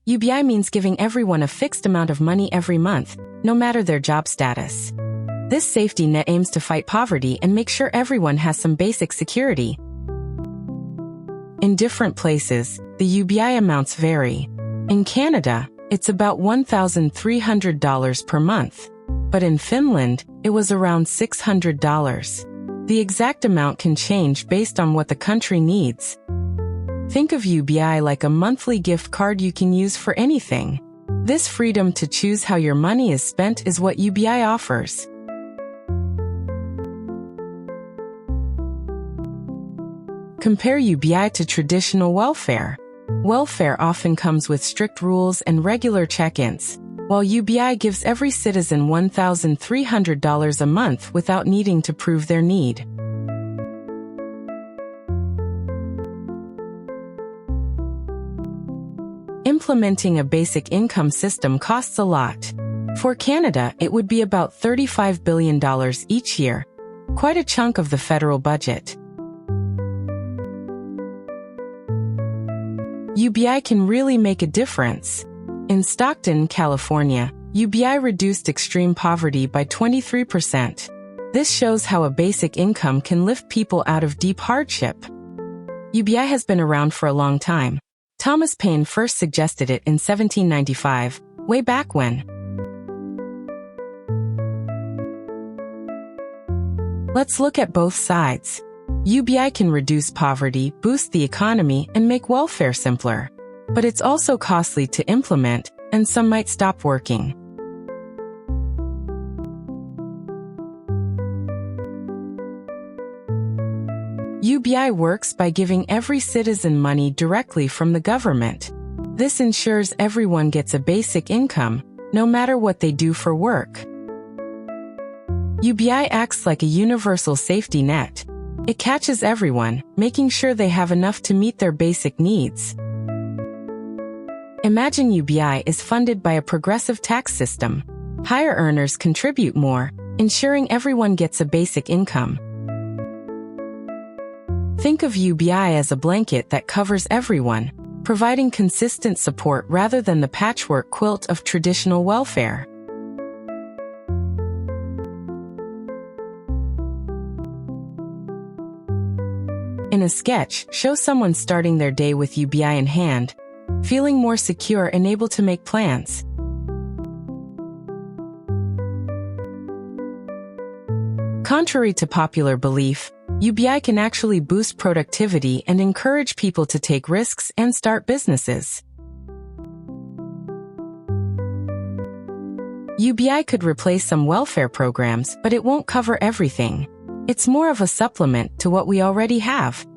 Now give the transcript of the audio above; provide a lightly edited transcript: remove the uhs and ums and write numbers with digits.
UBI means giving everyone a fixed amount of money every month, no matter their job status. This safety net aims to fight poverty and make sure everyone has some basic security. In different places, the UBI amounts vary. In Canada, it's about $1,300 per month. But in Finland, it was around $600. The exact amount can change based on what the country needs. Think of UBI like a monthly gift card you can use for anything. This freedom to choose how your money is spent is what UBI offers. Compare UBI to traditional welfare. Welfare often comes with strict rules and regular check-ins, while UBI gives every citizen $1,300 a month without needing to prove their need. Implementing a basic income system costs a lot. For Canada, it would be about $35 billion each year, quite a chunk of the federal budget. UBI can really make a difference. In Stockton, California, UBI reduced extreme poverty by 23%. This shows how a basic income can lift people out of deep hardship. UBI has been around for a long time. Thomas Paine first suggested it in 1795, way back when. Let's look at both sides. UBI can reduce poverty, boost the economy, and make welfare simpler. But it's also costly to implement, and some might stop working. UBI works by giving every citizen money directly from the government. This ensures everyone gets a basic income, no matter what they do for work. UBI acts like a universal safety net. It catches everyone, making sure they have enough to meet their basic needs. Imagine UBI is funded by a progressive tax system. Higher earners contribute more, ensuring everyone gets a basic income. Think of UBI as a blanket that covers everyone, providing consistent support rather than the patchwork quilt of traditional welfare. In a sketch, show someone starting their day with UBI in hand, feeling more secure and able to make plans. Contrary to popular belief, UBI can actually boost productivity and encourage people to take risks and start businesses. UBI could replace some welfare programs, but it won't cover everything. It's more of a supplement to what we already have.